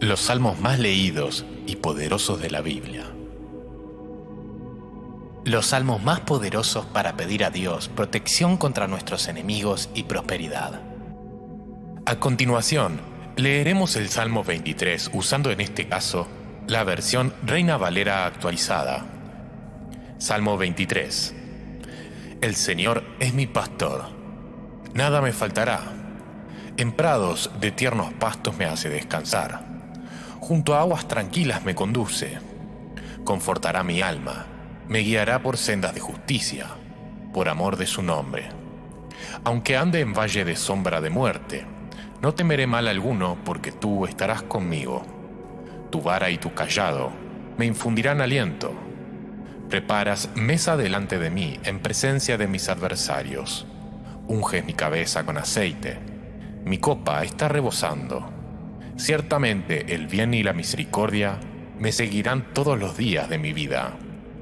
Los salmos más leídos y poderosos de la Biblia. Los salmos más poderosos para pedir a Dios protección contra nuestros enemigos y prosperidad. A continuación, leeremos el Salmo 23 usando en este caso la versión Reina Valera actualizada. Salmo 23. El Señor es mi pastor, nada me faltará. En prados de tiernos pastos me hace descansar. Junto a aguas tranquilas me conduce. Confortará mi alma, me guiará por sendas de justicia, por amor de su nombre. Aunque ande en valle de sombra de muerte, no temeré mal alguno, porque tú estarás conmigo. Tu vara y tu cayado me infundirán aliento. Preparas mesa delante de mí en presencia de mis adversarios. Unges mi cabeza con aceite. Mi copa está rebosando. Ciertamente el bien y la misericordia me seguirán todos los días de mi vida,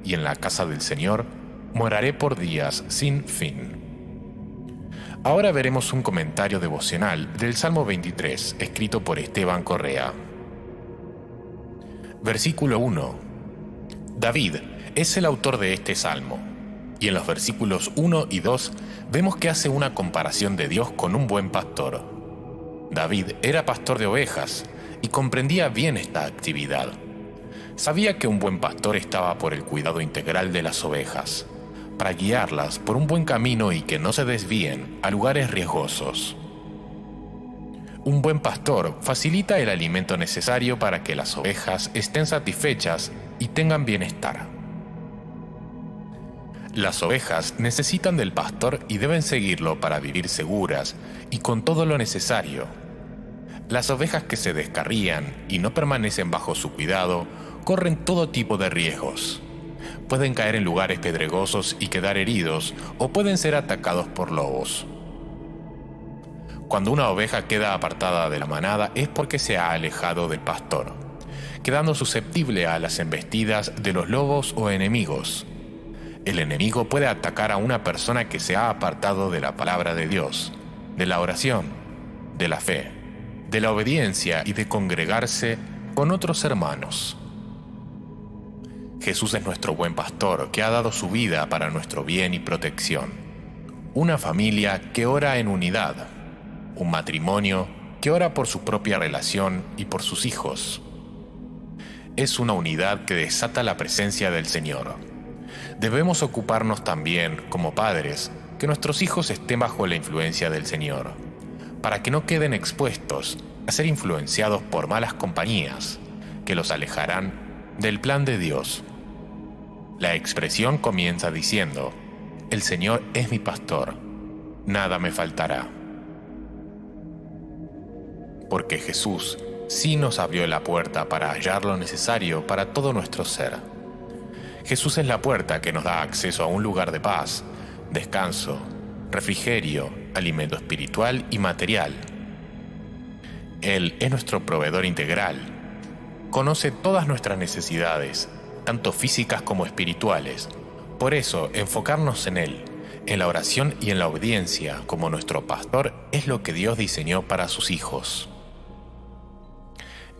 y en la casa del Señor moraré por días sin fin. Ahora veremos un comentario devocional del Salmo 23, escrito por Esteban Correa. Versículo 1. David es el autor de este salmo, y en los versículos 1 y 2 vemos que hace una comparación de Dios con un buen pastor. David era pastor de ovejas y comprendía bien esta actividad. Sabía que un buen pastor estaba por el cuidado integral de las ovejas, para guiarlas por un buen camino y que no se desvíen a lugares riesgosos. Un buen pastor facilita el alimento necesario para que las ovejas estén satisfechas y tengan bienestar. Las ovejas necesitan del pastor y deben seguirlo para vivir seguras y con todo lo necesario. Las ovejas que se descarrían y no permanecen bajo su cuidado corren todo tipo de riesgos. Pueden caer en lugares pedregosos y quedar heridos, o pueden ser atacados por lobos. Cuando una oveja queda apartada de la manada es porque se ha alejado del pastor, quedando susceptible a las embestidas de los lobos o enemigos. El enemigo puede atacar a una persona que se ha apartado de la palabra de Dios, de la oración, de la fe, de la obediencia y de congregarse con otros hermanos. Jesús es nuestro buen pastor que ha dado su vida para nuestro bien y protección. Una familia que ora en unidad. Un matrimonio que ora por su propia relación y por sus hijos. Es una unidad que desata la presencia del Señor. Debemos ocuparnos también, como padres, que nuestros hijos estén bajo la influencia del Señor, para que no queden expuestos a ser influenciados por malas compañías, que los alejarán del plan de Dios. La expresión comienza diciendo: el Señor es mi pastor, nada me faltará. Porque Jesús sí nos abrió la puerta para hallar lo necesario para todo nuestro ser. Jesús es la puerta que nos da acceso a un lugar de paz, descanso, refrigerio, alimento espiritual y material. Él es nuestro proveedor integral. Conoce todas nuestras necesidades, tanto físicas como espirituales. Por eso, enfocarnos en Él, en la oración y en la obediencia como nuestro pastor es lo que Dios diseñó para sus hijos.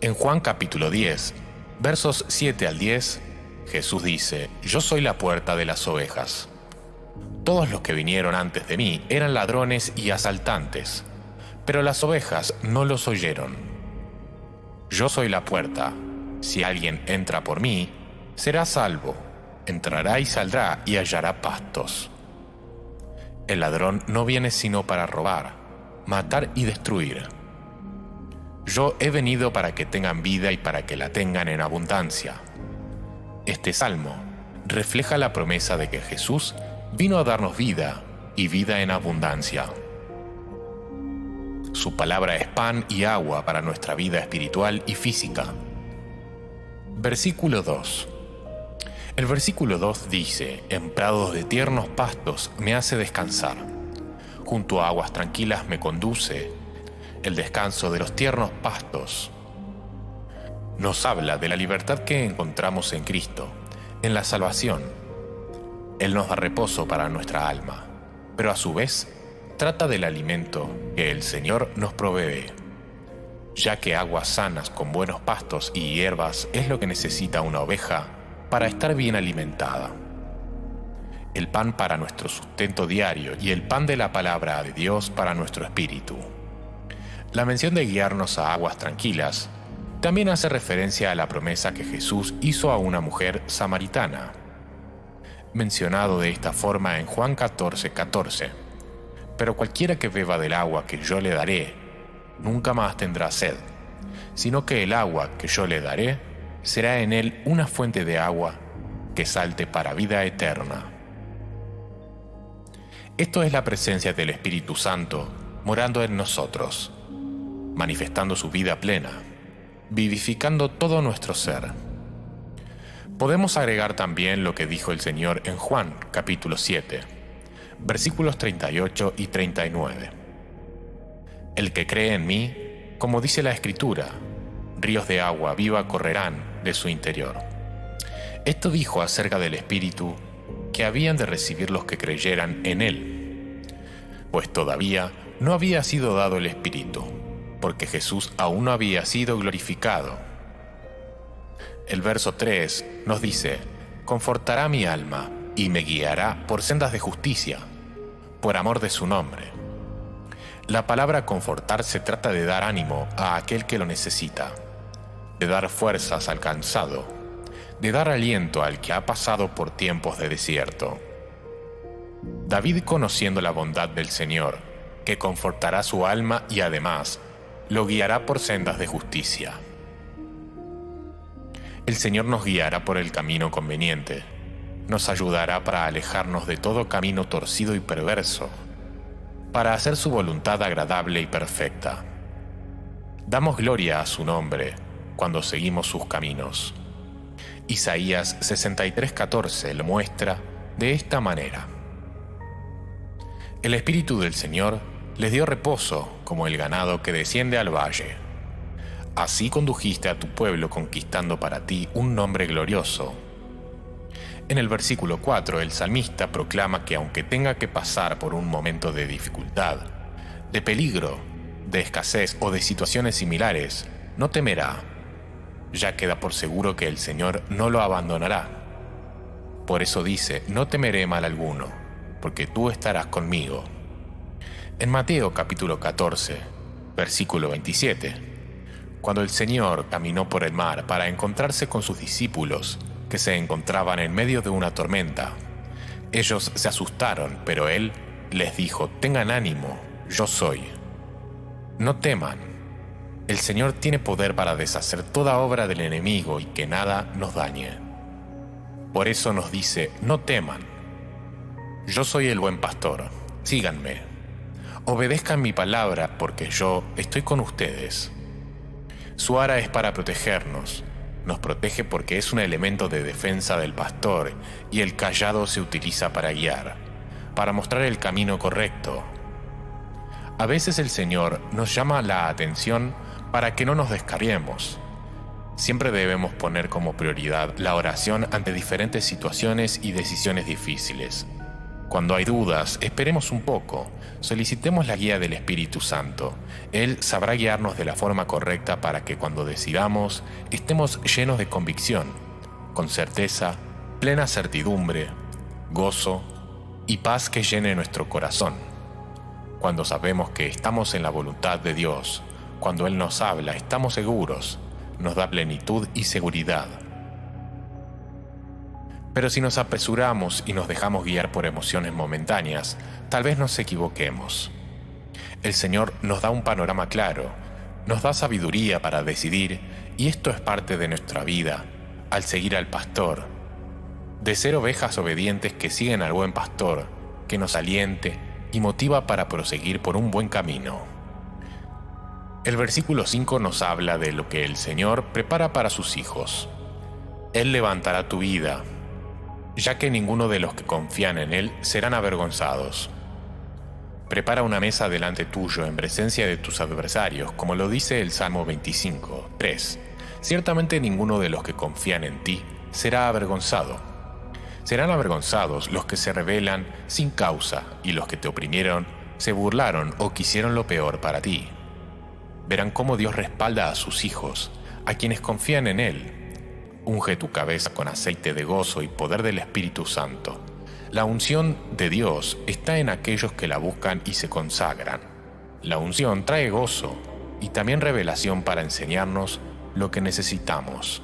En Juan capítulo 10, versos 7 al 10, Jesús dice: yo soy la puerta de las ovejas. Todos los que vinieron antes de mí eran ladrones y asaltantes, pero las ovejas no los oyeron. Yo soy la puerta. Si alguien entra por mí, será salvo. Entrará y saldrá y hallará pastos. El ladrón no viene sino para robar, matar y destruir. Yo he venido para que tengan vida y para que la tengan en abundancia. Este salmo refleja la promesa de que Jesús vino a darnos vida y vida en abundancia. Su palabra es pan y agua para nuestra vida espiritual y física. Versículo 2. El versículo 2 dice: en prados de tiernos pastos me hace descansar. Junto a aguas tranquilas me conduce. El descanso de los tiernos pastos. Nos habla de la libertad que encontramos en Cristo, en la salvación. Él nos da reposo para nuestra alma, pero a su vez trata del alimento que el Señor nos provee. ya que aguas sanas con buenos pastos y hierbas es lo que necesita una oveja para estar bien alimentada. El pan para nuestro sustento diario y el pan de la palabra de Dios para nuestro espíritu. La mención de guiarnos a aguas tranquilas también hace referencia a la promesa que Jesús hizo a una mujer samaritana, mencionado de esta forma en Juan 14:14. Pero cualquiera que beba del agua que yo le daré, nunca más tendrá sed, sino que el agua que yo le daré será en él una fuente de agua que salte para vida eterna. Esto es la presencia del Espíritu Santo morando en nosotros, manifestando su vida plena, vivificando todo nuestro ser. Podemos agregar también lo que dijo el Señor en Juan, capítulo 7, versículos 38 y 39. El que cree en mí, como dice la Escritura, ríos de agua viva correrán de su interior. Esto dijo acerca del Espíritu que habían de recibir los que creyeran en Él, pues todavía no había sido dado el Espíritu, porque Jesús aún no había sido glorificado. El verso 3 nos dice: confortará mi alma y me guiará por sendas de justicia, por amor de su nombre. La palabra confortar se trata de dar ánimo a aquel que lo necesita, de dar fuerzas al cansado, de dar aliento al que ha pasado por tiempos de desierto. David, conociendo la bondad del Señor, que confortará su alma y además lo guiará por sendas de justicia. El Señor nos guiará por el camino conveniente, nos ayudará para alejarnos de todo camino torcido y perverso, para hacer su voluntad agradable y perfecta. Damos gloria a su nombre cuando seguimos sus caminos. Isaías 63:14 lo muestra de esta manera: el Espíritu del Señor les dio reposo como el ganado que desciende al valle. Así condujiste a tu pueblo conquistando para ti un nombre glorioso. En el versículo 4, el salmista proclama que aunque tenga que pasar por un momento de dificultad, de peligro, de escasez o de situaciones similares, no temerá, ya que da por seguro que el Señor no lo abandonará. Por eso dice: no temeré mal alguno, porque tú estarás conmigo. En Mateo capítulo 14, versículo 27, cuando el Señor caminó por el mar para encontrarse con sus discípulos, que se encontraban en medio de una tormenta, ellos se asustaron, pero Él les dijo: tengan ánimo, yo soy. No teman. El Señor tiene poder para deshacer toda obra del enemigo y que nada nos dañe. Por eso nos dice: no teman. Yo soy el buen pastor, síganme. Obedezcan mi palabra porque yo estoy con ustedes. Su ara es para protegernos. Nos protege porque es un elemento de defensa del pastor y el cayado se utiliza para guiar, para mostrar el camino correcto. A veces el Señor nos llama la atención para que no nos descarriemos. Siempre debemos poner como prioridad la oración ante diferentes situaciones y decisiones difíciles. Cuando hay dudas, esperemos un poco, solicitemos la guía del Espíritu Santo. Él sabrá guiarnos de la forma correcta para que cuando decidamos estemos llenos de convicción, con certeza, plena certidumbre, gozo y paz que llene nuestro corazón. Cuando sabemos que estamos en la voluntad de Dios, cuando Él nos habla, estamos seguros, nos da plenitud y seguridad. Pero si nos apresuramos y nos dejamos guiar por emociones momentáneas, tal vez nos equivoquemos. El Señor nos da un panorama claro, nos da sabiduría para decidir, y esto es parte de nuestra vida, al seguir al pastor, de ser ovejas obedientes que siguen al buen pastor, que nos aliente y motiva para proseguir por un buen camino. El versículo 5 nos habla de lo que el Señor prepara para sus hijos. Él levantará tu vida, ya que ninguno de los que confían en Él serán avergonzados. Prepara una mesa delante tuyo en presencia de tus adversarios, como lo dice el Salmo 25:3. Ciertamente ninguno de los que confían en ti será avergonzado. Serán avergonzados los que se rebelan sin causa y los que te oprimieron, se burlaron o quisieron lo peor para ti. Verán cómo Dios respalda a sus hijos, a quienes confían en Él. Unge tu cabeza con aceite de gozo y poder del Espíritu Santo. La unción de Dios está en aquellos que la buscan y se consagran. La unción trae gozo y también revelación para enseñarnos lo que necesitamos.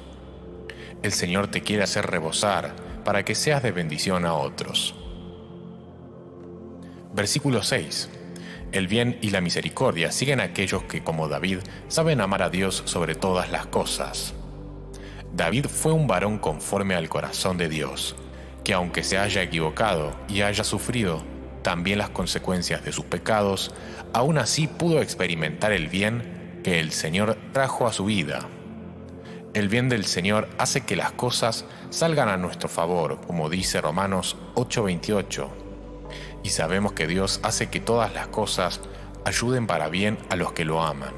El Señor te quiere hacer rebosar para que seas de bendición a otros. Versículo 6. El bien y la misericordia siguen a aquellos que, como David, saben amar a Dios sobre todas las cosas. David fue un varón conforme al corazón de Dios, que aunque se haya equivocado y haya sufrido también las consecuencias de sus pecados, aún así pudo experimentar el bien que el Señor trajo a su vida. El bien del Señor hace que las cosas salgan a nuestro favor, como dice Romanos 8:28. Y sabemos que Dios hace que todas las cosas ayuden para bien a los que lo aman.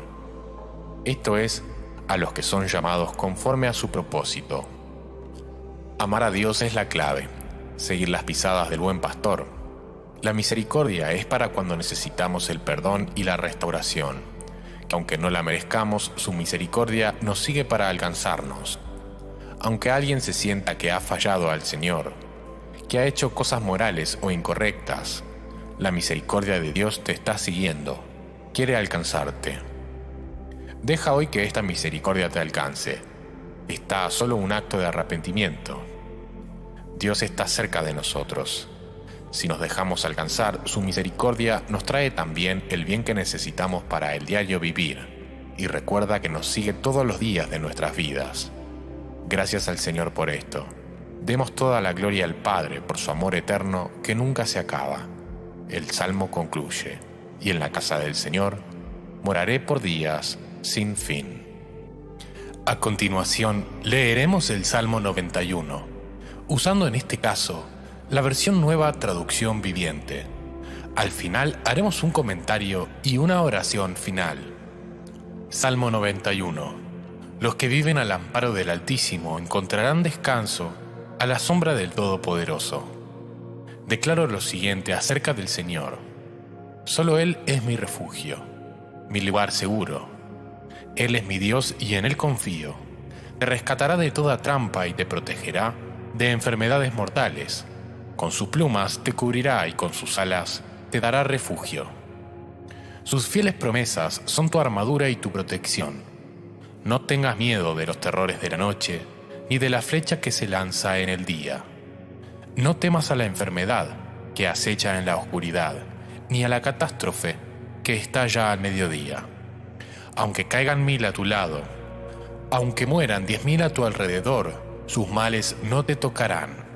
Esto es, a los que son llamados conforme a su propósito. Amar a Dios es la clave, seguir las pisadas del buen pastor. La misericordia es para cuando necesitamos el perdón y la restauración, que aunque no la merezcamos, su misericordia nos sigue para alcanzarnos. Aunque alguien se sienta que ha fallado al Señor, que ha hecho cosas morales o incorrectas, la misericordia de Dios te está siguiendo, quiere alcanzarte. Deja hoy que esta misericordia te alcance. Está a solo un acto de arrepentimiento. Dios está cerca de nosotros. Si nos dejamos alcanzar, su misericordia nos trae también el bien que necesitamos para el diario vivir, y recuerda que nos sigue todos los días de nuestras vidas. Gracias al Señor por esto. Demos toda la gloria al Padre por su amor eterno que nunca se acaba. El Salmo concluye: y en la casa del Señor moraré por días sin fin. A continuación, leeremos el Salmo 91, usando en este caso la versión Nueva Traducción Viviente. Al final haremos un comentario y una oración final. Salmo 91. Los que viven al amparo del Altísimo encontrarán descanso a la sombra del Todopoderoso. Declaro lo siguiente acerca del Señor: solo Él es mi refugio, mi lugar seguro. Él es mi Dios y en Él confío. Te rescatará de toda trampa y te protegerá de enfermedades mortales. Con sus plumas te cubrirá y con sus alas te dará refugio. Sus fieles promesas son tu armadura y tu protección. No tengas miedo de los terrores de la noche, ni de la flecha que se lanza en el día. No temas a la enfermedad que acecha en la oscuridad, ni a la catástrofe que estalla al mediodía. Aunque caigan 1000 a tu lado, aunque mueran 10.000 a tu alrededor, sus males no te tocarán.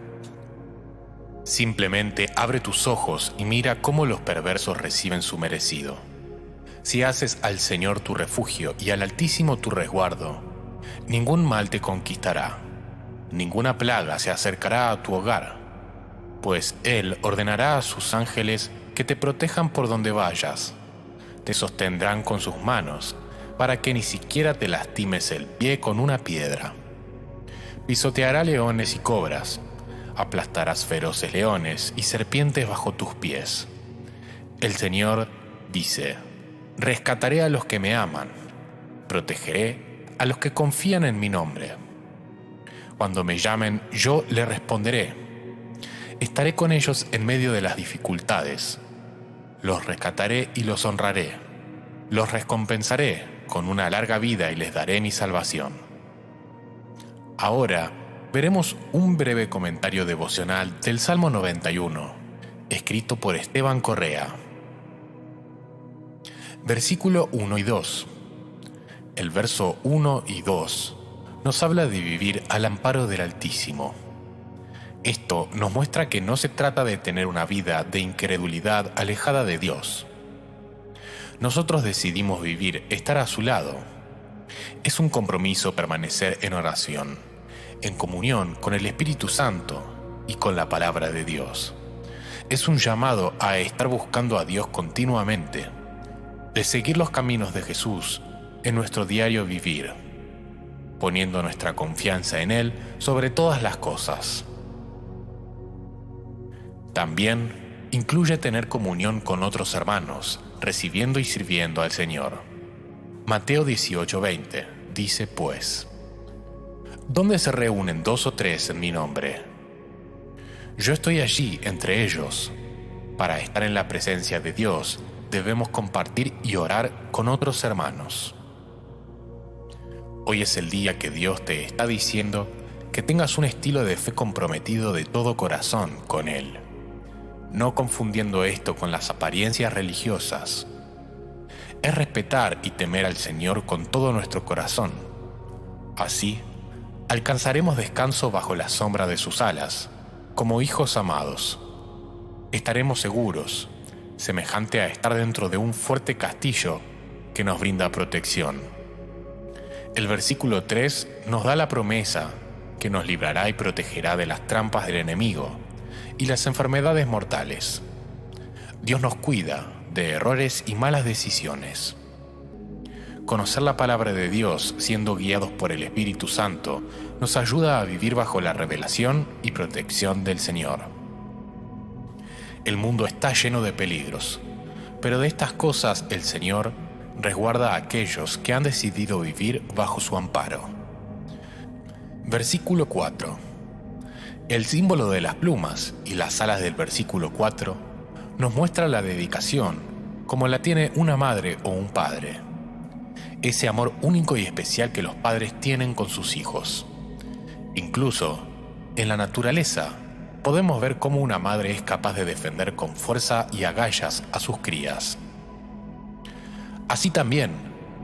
Simplemente abre tus ojos y mira cómo los perversos reciben su merecido. Si haces al Señor tu refugio y al Altísimo tu resguardo, ningún mal te conquistará, ninguna plaga se acercará a tu hogar, pues Él ordenará a sus ángeles que te protejan por donde vayas. Te sostendrán con sus manos, para que ni siquiera te lastimes el pie con una piedra. Pisoteará leones y cobras, aplastarás feroces leones y serpientes bajo tus pies. El Señor dice: rescataré a los que me aman, protegeré a los que confían en mi nombre. Cuando me llamen, yo les responderé. Estaré con ellos en medio de las dificultades. Los rescataré y los honraré. Los recompensaré con una larga vida y les daré mi salvación. Ahora veremos un breve comentario devocional del Salmo 91, escrito por Esteban Correa. Versículo 1 y 2. El verso 1 y 2 nos habla de vivir al amparo del Altísimo. Esto nos muestra que no se trata de tener una vida de incredulidad alejada de Dios. Nosotros decidimos vivir, estar a su lado. Es un compromiso permanecer en oración, en comunión con el Espíritu Santo y con la palabra de Dios. Es un llamado a estar buscando a Dios continuamente, de seguir los caminos de Jesús en nuestro diario vivir, poniendo nuestra confianza en Él sobre todas las cosas. También incluye tener comunión con otros hermanos, recibiendo y sirviendo al Señor. Mateo 18:20 dice pues: ¿Dónde se reúnen 2 o 3 en mi nombre? Yo estoy allí entre ellos. Para estar en la presencia de Dios, debemos compartir y orar con otros hermanos. Hoy es el día que Dios te está diciendo que tengas un estilo de fe comprometido de todo corazón con Él, no confundiendo esto con las apariencias religiosas. Es respetar y temer al Señor con todo nuestro corazón. Así, alcanzaremos descanso bajo la sombra de sus alas, como hijos amados. Estaremos seguros, semejante a estar dentro de un fuerte castillo que nos brinda protección. El versículo 3 nos da la promesa que nos librará y protegerá de las trampas del enemigo y las enfermedades mortales. Dios nos cuida de errores y malas decisiones. Conocer la palabra de Dios, siendo guiados por el Espíritu Santo, nos ayuda a vivir bajo la revelación y protección del Señor. El mundo está lleno de peligros, pero de estas cosas el Señor resguarda a aquellos que han decidido vivir bajo su amparo. Versículo 4. El símbolo de las plumas y las alas del versículo 4 nos muestra la dedicación, como la tiene una madre o un padre. Ese amor único y especial que los padres tienen con sus hijos. Incluso, en la naturaleza, podemos ver cómo una madre es capaz de defender con fuerza y agallas a sus crías. Así también,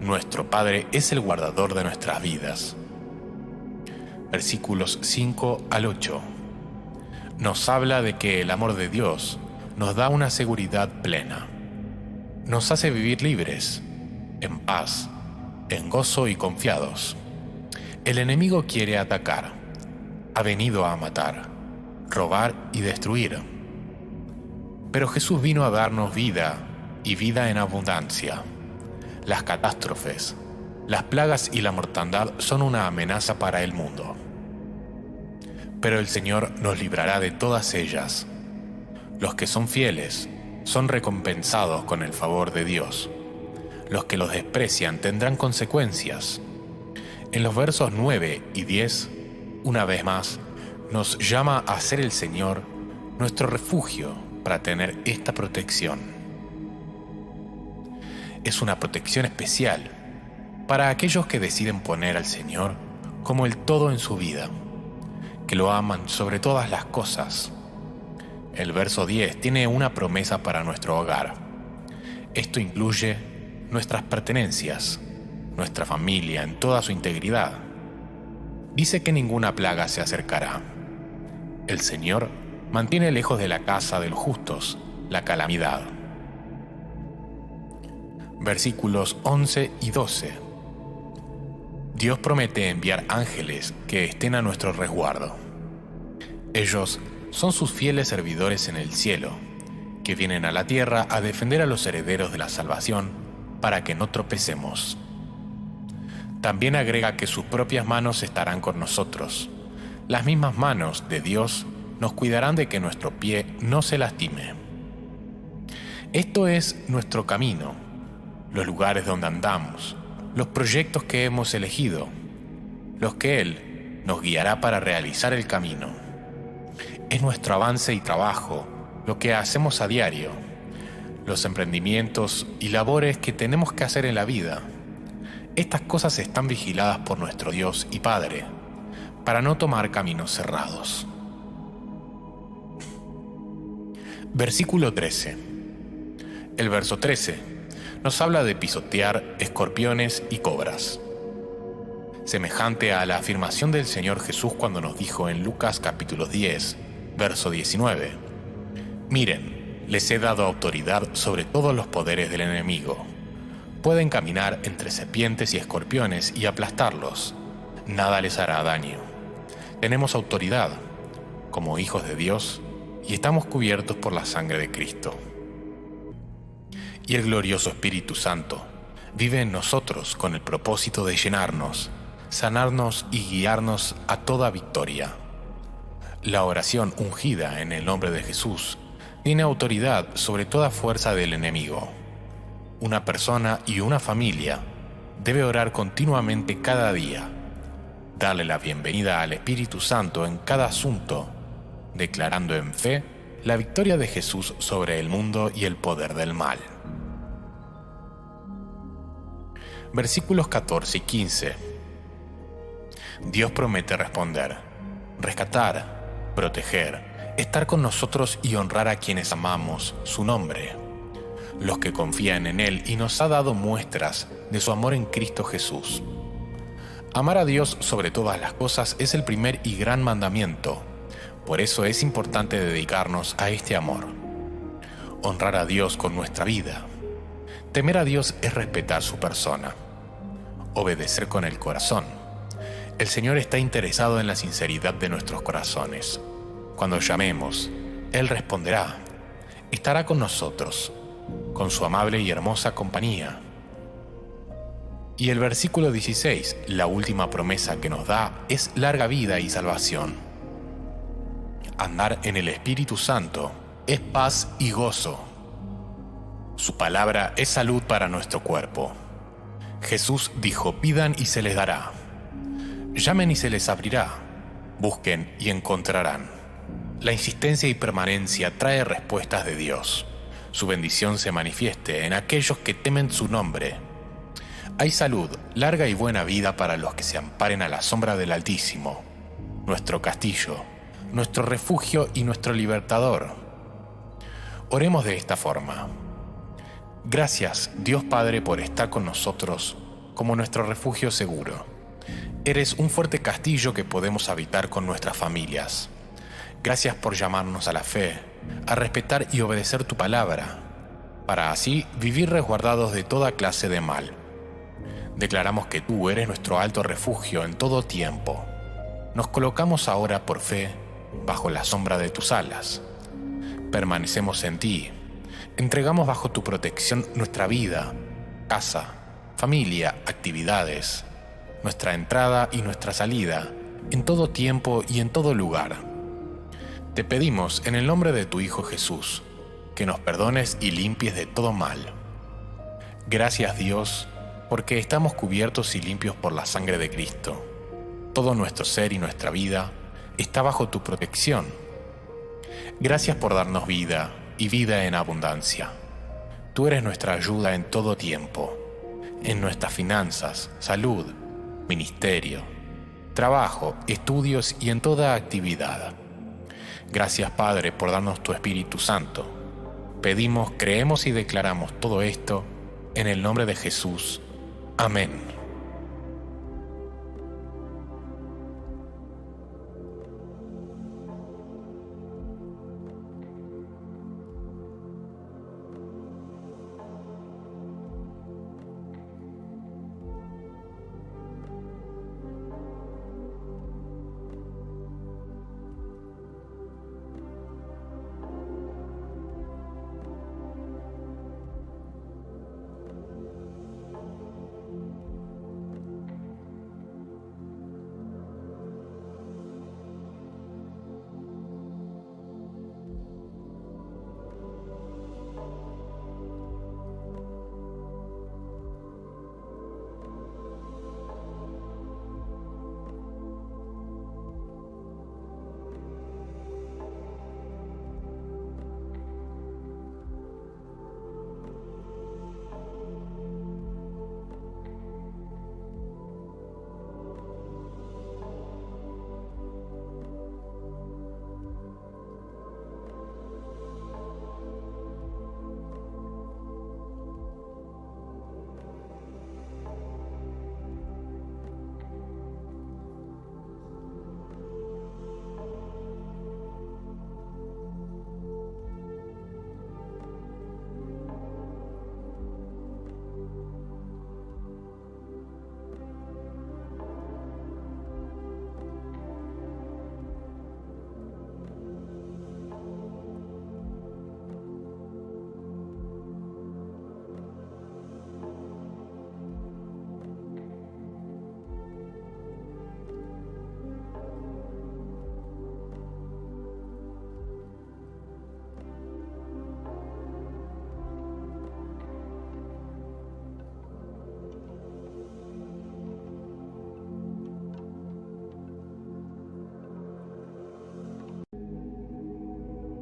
nuestro Padre es el guardador de nuestras vidas. Versículos 5 al 8. Nos habla de que el amor de Dios nos da una seguridad plena. Nos hace vivir libres, en paz, en gozo y confiados. El enemigo quiere atacar. Ha venido a matar, robar y destruir. Pero Jesús vino a darnos vida y vida en abundancia. Las catástrofes, las plagas y la mortandad son una amenaza para el mundo. Pero el Señor nos librará de todas ellas. Los que son fieles son recompensados con el favor de Dios. Los que los desprecian tendrán consecuencias. En los versos 9 y 10, una vez más, nos llama a ser el Señor nuestro refugio para tener esta protección. Es una protección especial para aquellos que deciden poner al Señor como el todo en su vida, que lo aman sobre todas las cosas. El verso 10 tiene una promesa para nuestro hogar. Esto incluye nuestras pertenencias, nuestra familia en toda su integridad. Dice que ninguna plaga se acercará. El Señor mantiene lejos de la casa de los justos la calamidad. Versículos 11 y 12. Dios promete enviar ángeles que estén a nuestro resguardo. Ellos son sus fieles servidores en el cielo, que vienen a la tierra a defender a los herederos de la salvación para que no tropecemos. También agrega que sus propias manos estarán con nosotros. Las mismas manos de Dios nos cuidarán de que nuestro pie no se lastime. Esto es nuestro camino, los lugares donde andamos, los proyectos que hemos elegido, los que Él nos guiará para realizar el camino. Es nuestro avance y trabajo, lo que hacemos a diario, los emprendimientos y labores que tenemos que hacer en la vida. Estas cosas están vigiladas por nuestro Dios y Padre, para no tomar caminos cerrados. Versículo 13. El verso 13 nos habla de pisotear escorpiones y cobras, semejante a la afirmación del Señor Jesús cuando nos dijo en Lucas capítulo 10, verso 19: Miren, les he dado autoridad sobre todos los poderes del enemigo. Pueden caminar entre serpientes y escorpiones y aplastarlos. Nada les hará daño. Tenemos autoridad como hijos de Dios y estamos cubiertos por la sangre de Cristo. Y el glorioso Espíritu Santo vive en nosotros con el propósito de llenarnos, sanarnos y guiarnos a toda victoria. La oración ungida en el nombre de Jesús tiene autoridad sobre toda fuerza del enemigo. Una persona y una familia debe orar continuamente cada día, darle la bienvenida al Espíritu Santo en cada asunto, declarando en fe la victoria de Jesús sobre el mundo y el poder del mal. Versículos 14 y 15. Dios promete responder, rescatar, proteger, estar con nosotros y honrar a quienes amamos su nombre, los que confían en Él, y nos ha dado muestras de su amor en Cristo Jesús. Amar a Dios sobre todas las cosas es el primer y gran mandamiento. Por eso es importante dedicarnos a este amor. Honrar a Dios con nuestra vida. Temer a Dios es respetar su persona. Obedecer con el corazón. El Señor está interesado en la sinceridad de nuestros corazones. Cuando llamemos, Él responderá. Estará con nosotros, con su amable y hermosa compañía. Y el versículo 16, la última promesa que nos da, es larga vida y salvación. Andar en el Espíritu Santo es paz y gozo. Su palabra es salud para nuestro cuerpo. Jesús dijo, pidan y se les dará. Llamen y se les abrirá. Busquen y encontrarán. La insistencia y permanencia trae respuestas de Dios. Su bendición se manifieste en aquellos que temen su nombre. Hay salud, larga y buena vida para los que se amparen a la sombra del Altísimo, nuestro castillo, nuestro refugio y nuestro libertador. Oremos de esta forma. Gracias, Dios Padre, por estar con nosotros como nuestro refugio seguro. Eres un fuerte castillo que podemos habitar con nuestras familias. Gracias por llamarnos a la fe, a respetar y obedecer tu palabra, para así vivir resguardados de toda clase de mal. Declaramos que tú eres nuestro alto refugio en todo tiempo. Nos colocamos ahora por fe bajo la sombra de tus alas. Permanecemos en ti. Entregamos bajo tu protección nuestra vida, casa, familia, actividades, nuestra entrada y nuestra salida, en todo tiempo y en todo lugar. Te pedimos en el nombre de tu Hijo Jesús, que nos perdones y limpies de todo mal. Gracias, Dios, porque estamos cubiertos y limpios por la sangre de Cristo. Todo nuestro ser y nuestra vida está bajo tu protección. Gracias por darnos vida y vida en abundancia. Tú eres nuestra ayuda en todo tiempo, en nuestras finanzas, salud, ministerio, trabajo, estudios y en toda actividad. Gracias, Padre, por darnos tu Espíritu Santo. Pedimos, creemos y declaramos todo esto en el nombre de Jesús. Amén.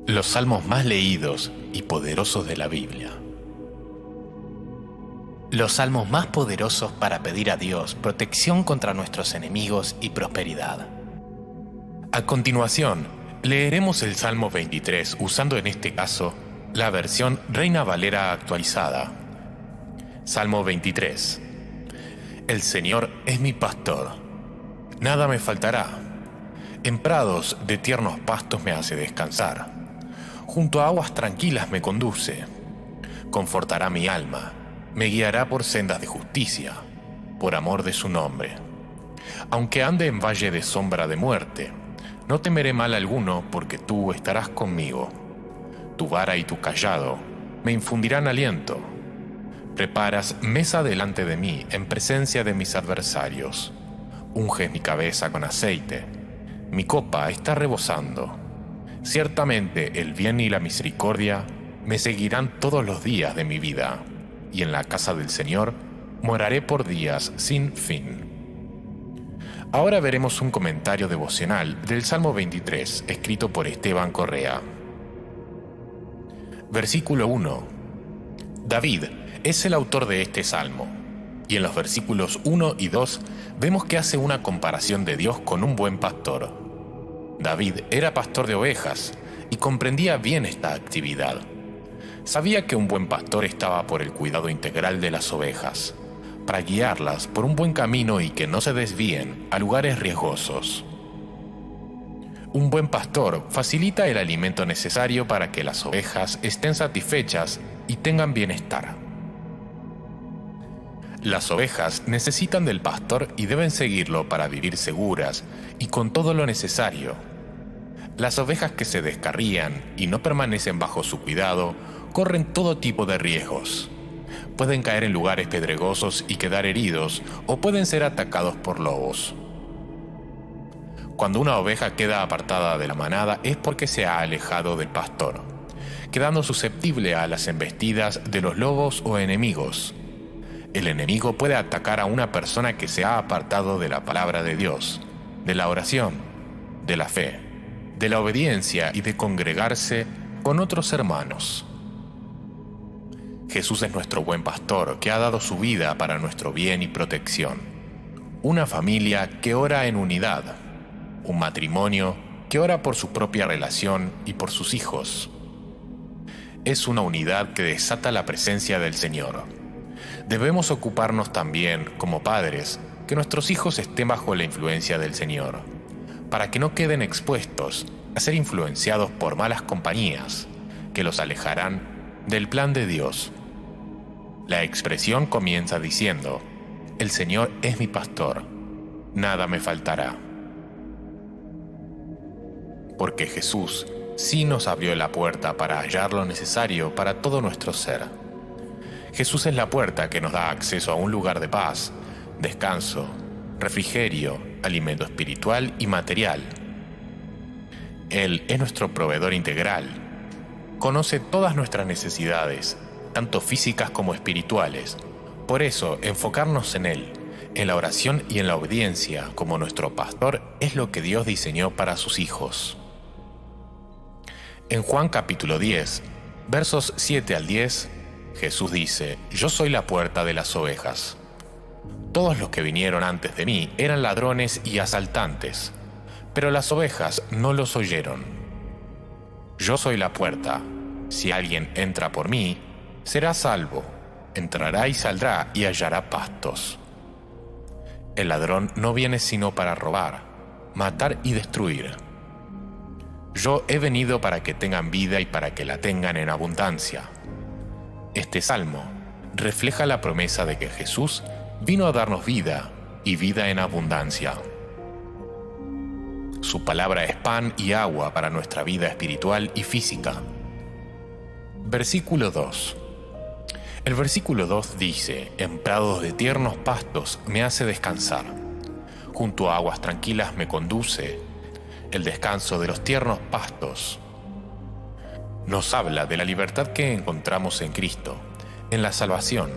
Los salmos más leídos y poderosos de la Biblia. Los salmos más poderosos para pedir a Dios protección contra nuestros enemigos y prosperidad. A continuación, leeremos el Salmo 23 usando en este caso la versión Reina Valera actualizada. Salmo 23. El Señor es mi pastor, nada me faltará. En prados de tiernos pastos me hace descansar. Junto a aguas tranquilas me conduce. Confortará mi alma, me guiará por sendas de justicia, por amor de su nombre. Aunque ande en valle de sombra de muerte, no temeré mal alguno, porque tú estarás conmigo. Tu vara y tu cayado me infundirán aliento. Preparas mesa delante de mí en presencia de mis adversarios. Unges mi cabeza con aceite. Mi copa está rebosando. Ciertamente el bien y la misericordia me seguirán todos los días de mi vida, y en la casa del Señor moraré por días sin fin. Ahora veremos un comentario devocional del Salmo 23, escrito por Esteban Correa. Versículo 1. David es el autor de este salmo, y en los versículos 1 y 2 vemos que hace una comparación de Dios con un buen pastor. David era pastor de ovejas y comprendía bien esta actividad. Sabía que un buen pastor estaba por el cuidado integral de las ovejas, para guiarlas por un buen camino y que no se desvíen a lugares riesgosos. Un buen pastor facilita el alimento necesario para que las ovejas estén satisfechas y tengan bienestar. Las ovejas necesitan del pastor y deben seguirlo para vivir seguras y con todo lo necesario. Las ovejas que se descarrían y no permanecen bajo su cuidado corren todo tipo de riesgos. Pueden caer en lugares pedregosos y quedar heridos, o pueden ser atacados por lobos. Cuando una oveja queda apartada de la manada es porque se ha alejado del pastor, quedando susceptible a las embestidas de los lobos o enemigos. El enemigo puede atacar a una persona que se ha apartado de la palabra de Dios, de la oración, de la fe, de la obediencia y de congregarse con otros hermanos. Jesús es nuestro buen pastor que ha dado su vida para nuestro bien y protección. Una familia que ora en unidad. Un matrimonio que ora por su propia relación y por sus hijos. Es una unidad que desata la presencia del Señor. Debemos ocuparnos también, como padres, que nuestros hijos estén bajo la influencia del Señor, para que no queden expuestos a ser influenciados por malas compañías, que los alejarán del plan de Dios. La expresión comienza diciendo: el Señor es mi pastor, nada me faltará. Porque Jesús sí nos abrió la puerta para hallar lo necesario para todo nuestro ser. Jesús es la puerta que nos da acceso a un lugar de paz, descanso, refrigerio, alimento espiritual y material. Él es nuestro proveedor integral. Conoce todas nuestras necesidades, tanto físicas como espirituales. Por eso, enfocarnos en Él, en la oración y en la obediencia como nuestro pastor es lo que Dios diseñó para sus hijos. En Juan capítulo 10, versos 7 al 10, Jesús dice: Yo soy la puerta de las ovejas. Todos los que vinieron antes de mí eran ladrones y asaltantes, pero las ovejas no los oyeron. Yo soy la puerta. Si alguien entra por mí, será salvo. Entrará y saldrá y hallará pastos. El ladrón no viene sino para robar, matar y destruir. Yo he venido para que tengan vida y para que la tengan en abundancia. Este salmo refleja la promesa de que Jesús vino a darnos vida y vida en abundancia. Su palabra es pan y agua para nuestra vida espiritual y física. Versículo 2. El versículo 2 dice: En prados de tiernos pastos me hace descansar. Junto a aguas tranquilas me conduce. El descanso de los tiernos pastos. Nos habla de la libertad que encontramos en Cristo, en la salvación.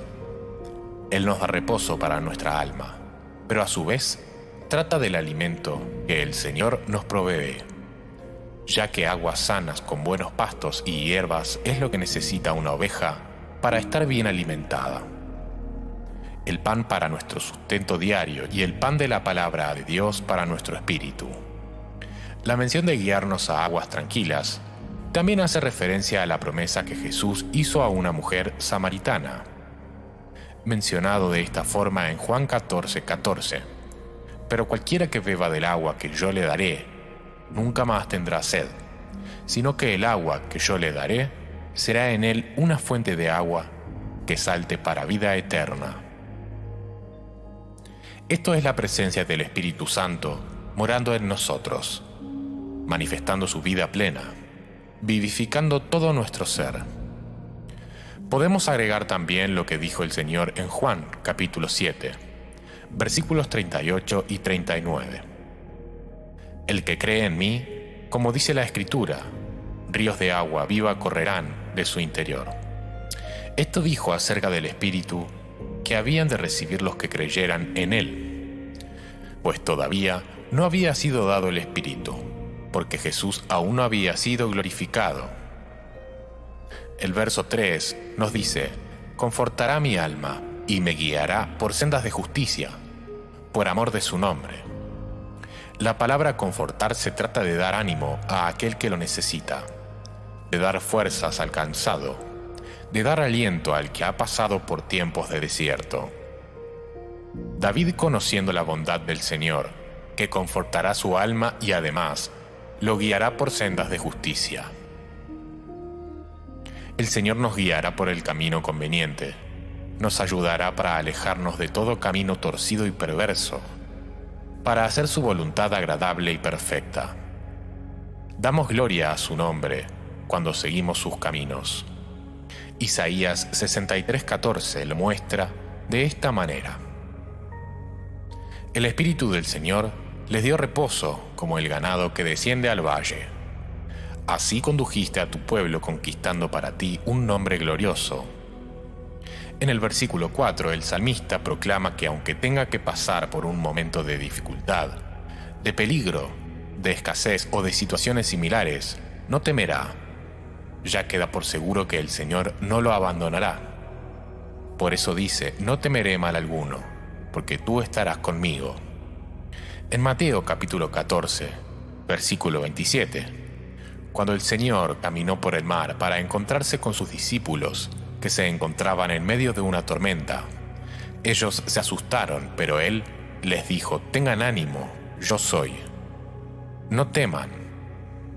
Él nos da reposo para nuestra alma, pero a su vez trata del alimento que el Señor nos provee. ya que aguas sanas con buenos pastos y hierbas es lo que necesita una oveja para estar bien alimentada. El pan para nuestro sustento diario y el pan de la palabra de Dios para nuestro espíritu. La mención de guiarnos a aguas tranquilas también hace referencia a la promesa que Jesús hizo a una mujer samaritana, mencionado de esta forma en Juan 14:14. Pero cualquiera que beba del agua que yo le daré, nunca más tendrá sed, sino que el agua que yo le daré será en él una fuente de agua que salte para vida eterna. Esto es la presencia del Espíritu Santo morando en nosotros, manifestando su vida plena, vivificando todo nuestro ser. Podemos agregar también lo que dijo el Señor en Juan capítulo 7, versículos 38 y 39. El que cree en mí, como dice la Escritura, ríos de agua viva correrán de su interior. Esto dijo acerca del Espíritu que habían de recibir los que creyeran en Él, pues todavía no había sido dado el Espíritu, porque Jesús aún no había sido glorificado. El verso 3 nos dice: confortará mi alma y me guiará por sendas de justicia, por amor de su nombre. La palabra confortar se trata de dar ánimo a aquel que lo necesita, de dar fuerzas al cansado, de dar aliento al que ha pasado por tiempos de desierto. David, conociendo la bondad del Señor, que confortará su alma y además lo guiará por sendas de justicia. El Señor nos guiará por el camino conveniente, nos ayudará para alejarnos de todo camino torcido y perverso, para hacer su voluntad agradable y perfecta. Damos gloria a su nombre cuando seguimos sus caminos. Isaías 63:14 lo muestra de esta manera: el Espíritu del Señor les dio reposo como el ganado que desciende al valle. Así condujiste a tu pueblo conquistando para ti un nombre glorioso. En el versículo 4, el salmista proclama que aunque tenga que pasar por un momento de dificultad, de peligro, de escasez o de situaciones similares, no temerá, ya queda por seguro que el Señor no lo abandonará. Por eso dice: no temeré mal alguno, porque tú estarás conmigo. En Mateo capítulo 14, versículo 27, cuando el Señor caminó por el mar para encontrarse con sus discípulos, que se encontraban en medio de una tormenta, ellos se asustaron, pero Él les dijo: tengan ánimo, yo soy. No teman.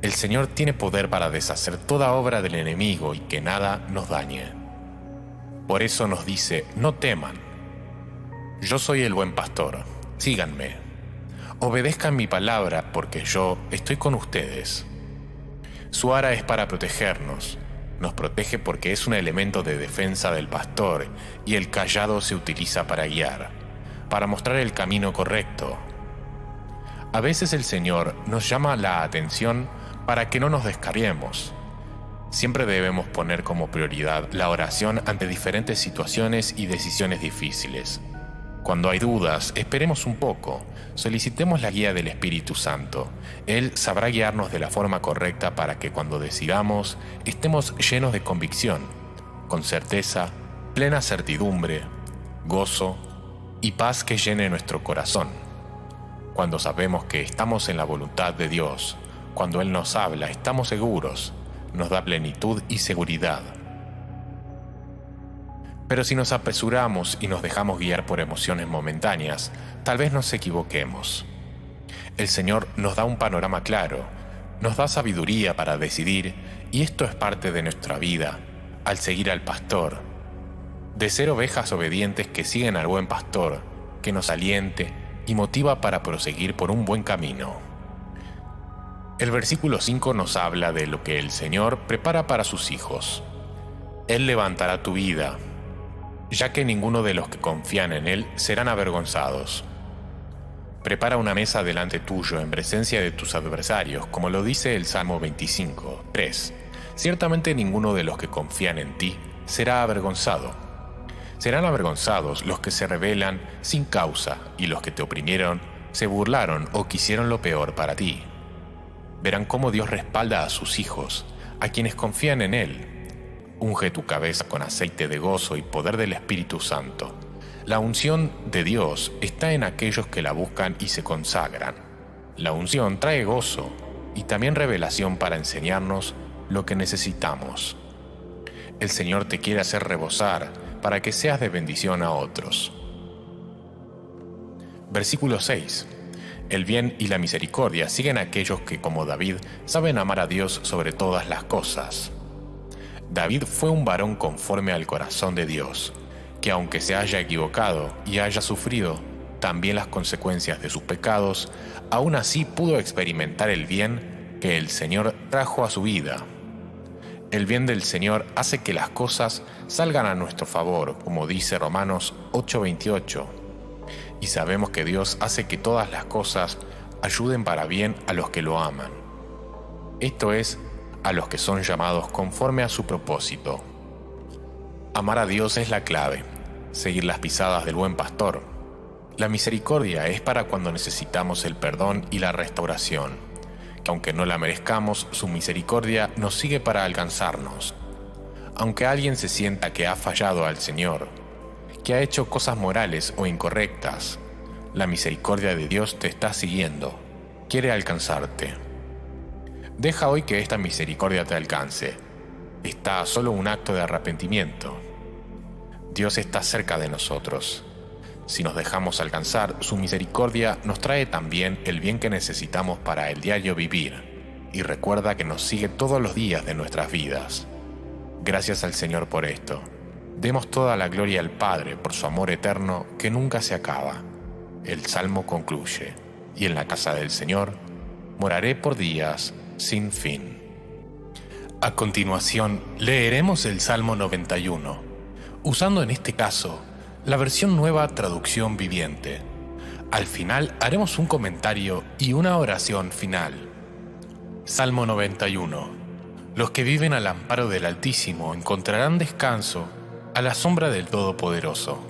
El Señor tiene poder para deshacer toda obra del enemigo y que nada nos dañe. Por eso nos dice: no teman. Yo soy el buen pastor, síganme. Obedezcan mi palabra porque yo estoy con ustedes. Su ara es para protegernos. Nos protege porque es un elemento de defensa del pastor y el cayado se utiliza para guiar, para mostrar el camino correcto. A veces el Señor nos llama la atención para que no nos descarriemos. Siempre debemos poner como prioridad la oración ante diferentes situaciones y decisiones difíciles. Cuando hay dudas, esperemos un poco, solicitemos la guía del Espíritu Santo. Él sabrá guiarnos de la forma correcta para que cuando decidamos estemos llenos de convicción, con certeza, plena certidumbre, gozo y paz que llene nuestro corazón. Cuando sabemos que estamos en la voluntad de Dios, cuando Él nos habla, estamos seguros, nos da plenitud y seguridad. Pero si nos apresuramos y nos dejamos guiar por emociones momentáneas, tal vez nos equivoquemos. El Señor nos da un panorama claro, nos da sabiduría para decidir, y esto es parte de nuestra vida, al seguir al pastor, de ser ovejas obedientes que siguen al buen pastor, que nos aliente y motiva para proseguir por un buen camino. El versículo 5 nos habla de lo que el Señor prepara para sus hijos. Él levantará tu vida, ya que ninguno de los que confían en Él serán avergonzados. Prepara una mesa delante tuyo en presencia de tus adversarios, como lo dice el Salmo 25:3. Ciertamente ninguno de los que confían en ti será avergonzado. Serán avergonzados los que se rebelan sin causa y los que te oprimieron, se burlaron o quisieron lo peor para ti. Verán cómo Dios respalda a sus hijos, a quienes confían en Él. Unge tu cabeza con aceite de gozo y poder del Espíritu Santo. La unción de Dios está en aquellos que la buscan y se consagran. La unción trae gozo y también revelación para enseñarnos lo que necesitamos. El Señor te quiere hacer rebosar para que seas de bendición a otros. Versículo 6. El bien y la misericordia siguen a aquellos que, como David, saben amar a Dios sobre todas las cosas. David fue un varón conforme al corazón de Dios, que aunque se haya equivocado y haya sufrido también las consecuencias de sus pecados, aún así pudo experimentar el bien que el Señor trajo a su vida. El bien del Señor hace que las cosas salgan a nuestro favor, como dice Romanos 8:28. Y sabemos que Dios hace que todas las cosas ayuden para bien a los que lo aman. Esto es, a los que son llamados conforme a su propósito. Amar a Dios es la clave, seguir las pisadas del buen pastor. La misericordia es para cuando necesitamos el perdón y la restauración, que aunque no la merezcamos, su misericordia nos sigue para alcanzarnos. Aunque alguien se sienta que ha fallado al Señor, que ha hecho cosas morales o incorrectas, la misericordia de Dios te está siguiendo, quiere alcanzarte. Deja hoy que esta misericordia te alcance. Está a solo un acto de arrepentimiento. Dios está cerca de nosotros. Si nos dejamos alcanzar, su misericordia nos trae también el bien que necesitamos para el diario vivir, y recuerda que nos sigue todos los días de nuestras vidas. Gracias al Señor por esto. Demos toda la gloria al Padre por su amor eterno que nunca se acaba. El Salmo concluye: y en la casa del Señor moraré por días sin fin. A continuación, leeremos el Salmo 91, usando en este caso la versión Nueva Traducción Viviente. Al final haremos un comentario y una oración final. Salmo 91. Los que viven al amparo del Altísimo encontrarán descanso a la sombra del Todopoderoso.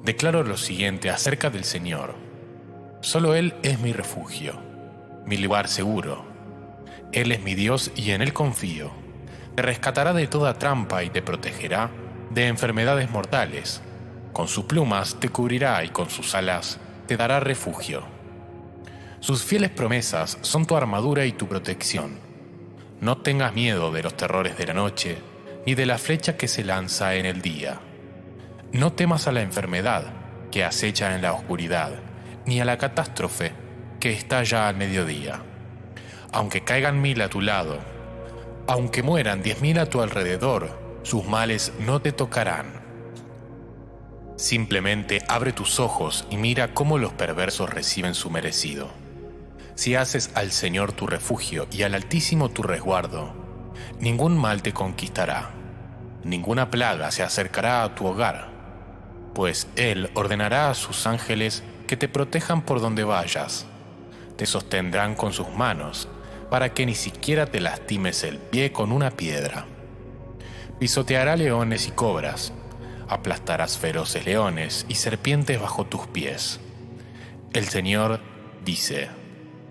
Declaro lo siguiente acerca del Señor. Solo Él es mi refugio, mi lugar seguro. Él es mi Dios y en Él confío. Te rescatará de toda trampa y te protegerá de enfermedades mortales. Con sus plumas te cubrirá y con sus alas te dará refugio. Sus fieles promesas son tu armadura y tu protección. No tengas miedo de los terrores de la noche, ni de la flecha que se lanza en el día. No temas a la enfermedad que acecha en la oscuridad, ni a la catástrofe que estalla al mediodía. Aunque caigan 1000 a tu lado, aunque mueran 10.000 a tu alrededor, sus males no te tocarán. Simplemente abre tus ojos y mira cómo los perversos reciben su merecido. Si haces al Señor tu refugio y al Altísimo tu resguardo, ningún mal te conquistará, ninguna plaga se acercará a tu hogar, pues Él ordenará a sus ángeles que te protejan por donde vayas. Te sostendrán con sus manos, para que ni siquiera te lastimes el pie con una piedra. Pisoteará leones y cobras, aplastarás feroces leones y serpientes bajo tus pies. El Señor dice: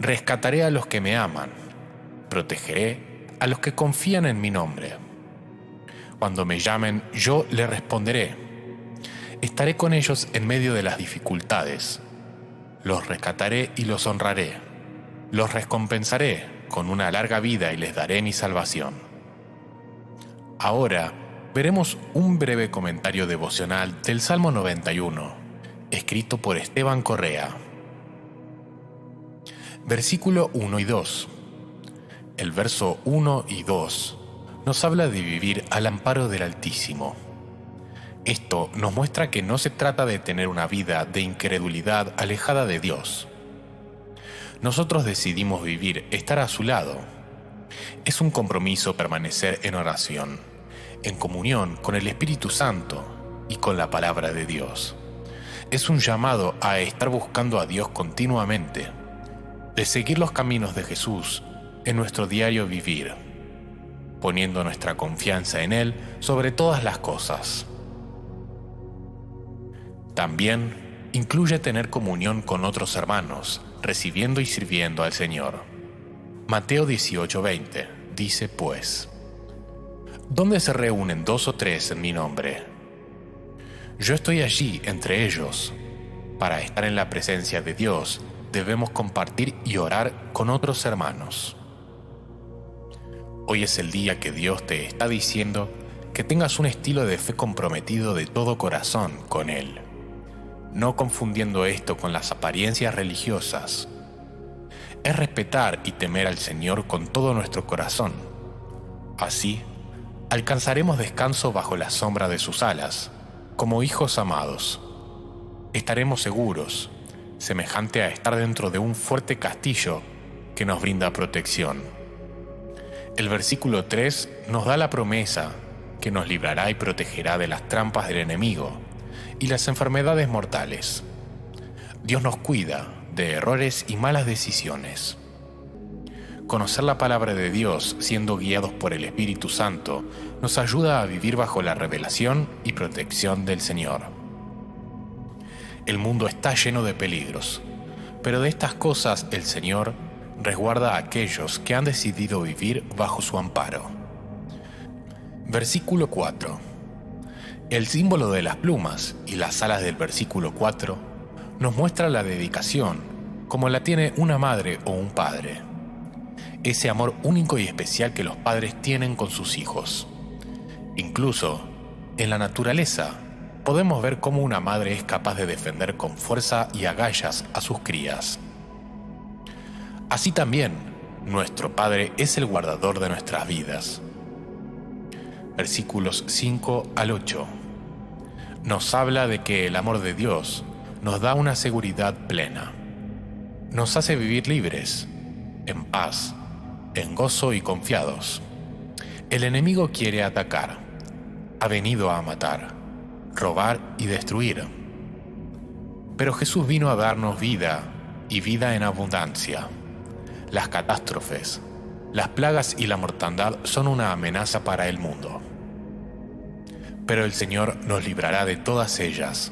rescataré a los que me aman, protegeré a los que confían en mi nombre. Cuando me llamen, yo les responderé. Estaré con ellos en medio de las dificultades. Los rescataré y los honraré. Los recompensaré con una larga vida y les daré mi salvación. Ahora veremos un breve comentario devocional del Salmo 91, escrito por Esteban Correa. Versículo 1 y 2. El verso 1 y 2 nos habla de vivir al amparo del Altísimo. Esto nos muestra que no se trata de tener una vida de incredulidad alejada de Dios. Nosotros decidimos vivir, estar a su lado. Es un compromiso permanecer en oración, en comunión con el Espíritu Santo y con la palabra de Dios. Es un llamado a estar buscando a Dios continuamente, de seguir los caminos de Jesús en nuestro diario vivir, poniendo nuestra confianza en Él sobre todas las cosas. También incluye tener comunión con otros hermanos, recibiendo y sirviendo al Señor. Mateo 18:20 dice pues: ¿Dónde se reúnen 2 o 3 en mi nombre? Yo estoy allí entre ellos. Para estar en la presencia de Dios, debemos compartir y orar con otros hermanos. Hoy es el día que Dios te está diciendo que tengas un estilo de fe comprometido de todo corazón con Él, no confundiendo esto con las apariencias religiosas. Es respetar y temer al Señor con todo nuestro corazón. Así, alcanzaremos descanso bajo la sombra de sus alas, como hijos amados. Estaremos seguros, semejante a estar dentro de un fuerte castillo que nos brinda protección. El versículo 3 nos da la promesa que nos librará y protegerá de las trampas del enemigo y las enfermedades mortales. Dios nos cuida de errores y malas decisiones. Conocer la palabra de Dios, siendo guiados por el Espíritu Santo, nos ayuda a vivir bajo la revelación y protección del Señor. El mundo está lleno de peligros, pero de estas cosas el Señor resguarda a aquellos que han decidido vivir bajo su amparo. Versículo 4. El símbolo de las plumas y las alas del versículo 4 nos muestra la dedicación, como la tiene una madre o un padre. Ese amor único y especial que los padres tienen con sus hijos. Incluso, en la naturaleza, podemos ver cómo una madre es capaz de defender con fuerza y agallas a sus crías. Así también, nuestro Padre es el guardador de nuestras vidas. Versículos 5 al 8. Nos habla de que el amor de Dios nos da una seguridad plena. Nos hace vivir libres, en paz, en gozo y confiados. El enemigo quiere atacar. Ha venido a matar, robar y destruir. Pero Jesús vino a darnos vida y vida en abundancia. Las catástrofes, las plagas y la mortandad son una amenaza para el mundo. Pero el Señor nos librará de todas ellas.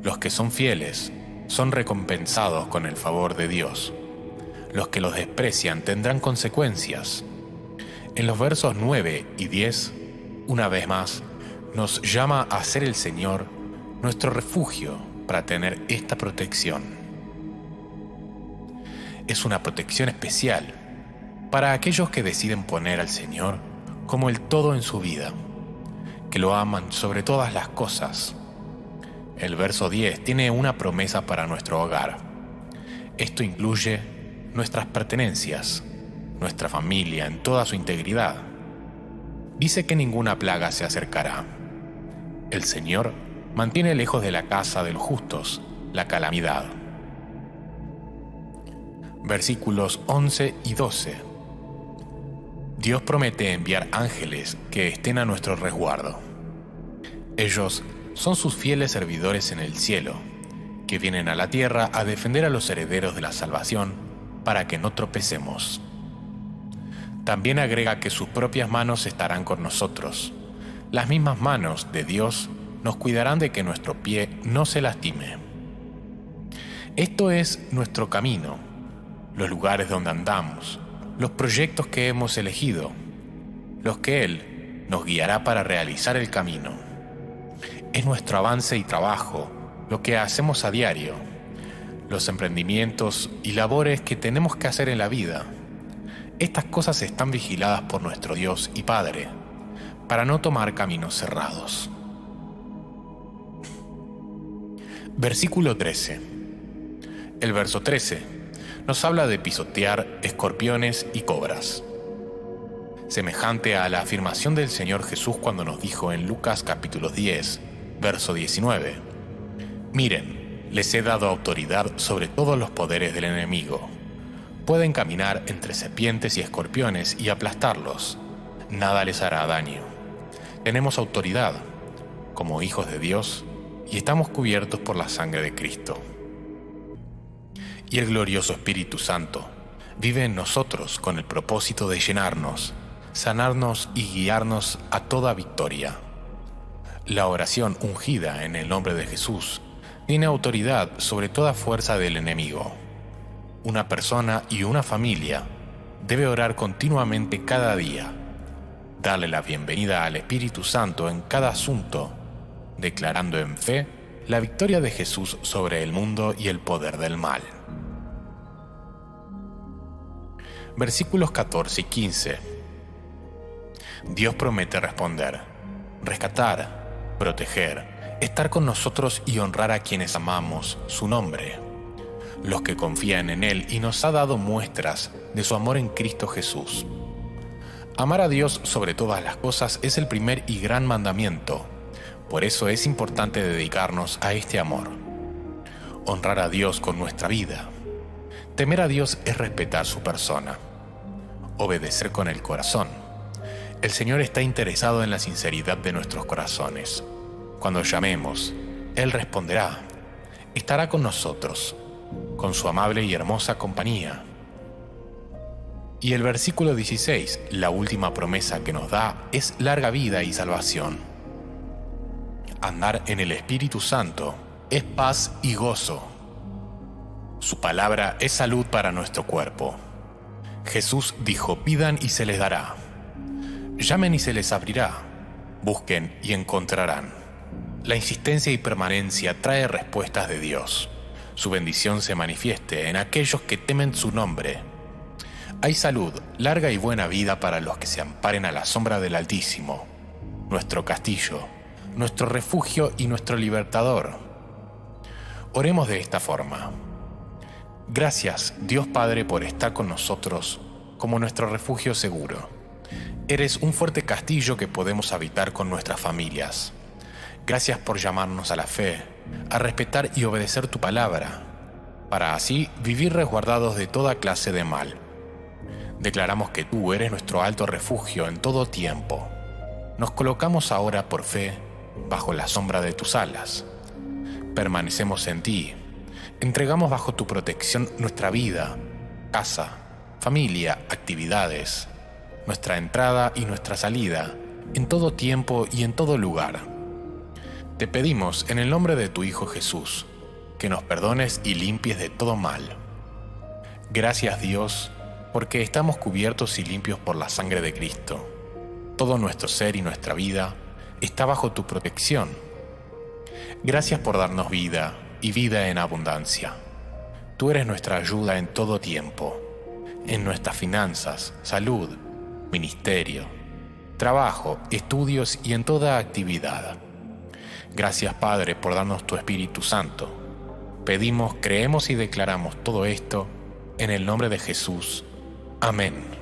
Los que son fieles son recompensados con el favor de Dios. Los que los desprecian tendrán consecuencias. En los versos 9 y 10, una vez más, nos llama a ser el Señor nuestro refugio para tener esta protección. Es una protección especial para aquellos que deciden poner al Señor como el todo en su vida, que lo aman sobre todas las cosas. El verso 10 tiene una promesa para nuestro hogar. Esto incluye nuestras pertenencias, nuestra familia en toda su integridad. Dice que ninguna plaga se acercará. El Señor mantiene lejos de la casa de los justos la calamidad. Versículos 11 y 12. Dios promete enviar ángeles que estén a nuestro resguardo. Ellos son sus fieles servidores en el cielo, que vienen a la tierra a defender a los herederos de la salvación para que no tropecemos. También agrega que sus propias manos estarán con nosotros. Las mismas manos de Dios nos cuidarán de que nuestro pie no se lastime. Esto es nuestro camino, los lugares donde andamos, los proyectos que hemos elegido, los que Él nos guiará para realizar el camino. Es nuestro avance y trabajo, lo que hacemos a diario, los emprendimientos y labores que tenemos que hacer en la vida. Estas cosas están vigiladas por nuestro Dios y Padre, para no tomar caminos cerrados. Versículo 13. El verso 13 nos habla de pisotear escorpiones y cobras, semejante a la afirmación del Señor Jesús cuando nos dijo en Lucas capítulo 10, verso 19: Miren, les he dado autoridad sobre todos los poderes del enemigo. Pueden caminar entre serpientes y escorpiones y aplastarlos. Nada les hará daño. Tenemos autoridad como hijos de Dios y estamos cubiertos por la sangre de Cristo. Y el glorioso Espíritu Santo vive en nosotros con el propósito de llenarnos, sanarnos y guiarnos a toda victoria. La oración ungida en el nombre de Jesús tiene autoridad sobre toda fuerza del enemigo. Una persona y una familia debe orar continuamente cada día, darle la bienvenida al Espíritu Santo en cada asunto, declarando en fe la victoria de Jesús sobre el mundo y el poder del mal. Versículos 14 y 15. Dios promete responder, rescatar, proteger, estar con nosotros y honrar a quienes amamos su nombre, los que confían en Él, y nos ha dado muestras de su amor en Cristo Jesús. Amar a Dios sobre todas las cosas es el primer y gran mandamiento. Por eso es importante dedicarnos a este amor. Honrar a Dios con nuestra vida. Temer a Dios es respetar su persona. Obedecer con el corazón. El Señor está interesado en la sinceridad de nuestros corazones. Cuando llamemos, Él responderá. Estará con nosotros, con su amable y hermosa compañía. Y el versículo 16, la última promesa que nos da, es larga vida y salvación. Andar en el Espíritu Santo es paz y gozo. Su palabra es salud para nuestro cuerpo. Jesús dijo: pidan y se les dará. Llamen y se les abrirá. Busquen y encontrarán. La insistencia y permanencia trae respuestas de Dios. Su bendición se manifieste en aquellos que temen su nombre. Hay salud, larga y buena vida para los que se amparen a la sombra del Altísimo, nuestro castillo, nuestro refugio y nuestro libertador. Oremos de esta forma. Gracias, Dios Padre, por estar con nosotros como nuestro refugio seguro. Eres un fuerte castillo que podemos habitar con nuestras familias. Gracias por llamarnos a la fe, a respetar y obedecer tu palabra, para así vivir resguardados de toda clase de mal. Declaramos que tú eres nuestro alto refugio en todo tiempo. Nos colocamos ahora por fe bajo la sombra de tus alas. Permanecemos en ti. Entregamos bajo tu protección nuestra vida, casa, familia, actividades, nuestra entrada y nuestra salida, en todo tiempo y en todo lugar. Te pedimos en el nombre de tu Hijo Jesús, que nos perdones y limpies de todo mal. Gracias, Dios, porque estamos cubiertos y limpios por la sangre de Cristo. Todo nuestro ser y nuestra vida está bajo tu protección. Gracias por darnos vida y vida en abundancia. Tú eres nuestra ayuda en todo tiempo, en nuestras finanzas, salud, ministerio, trabajo, estudios y en toda actividad. Gracias, Padre, por darnos tu Espíritu Santo. Pedimos, creemos y declaramos todo esto en el nombre de Jesús. Amén.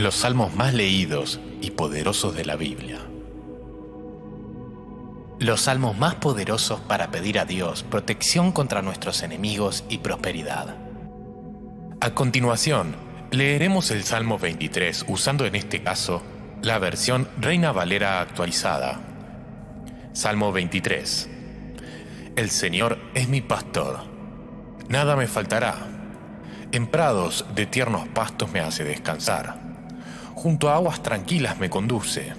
Los salmos más leídos y poderosos de la Biblia. Los salmos más poderosos para pedir a Dios protección contra nuestros enemigos y prosperidad. A continuación, leeremos el Salmo 23 usando en este caso la versión Reina Valera actualizada. Salmo 23. El Señor es mi pastor, nada me faltará. En prados de tiernos pastos me hace descansar. Junto a aguas tranquilas me conduce.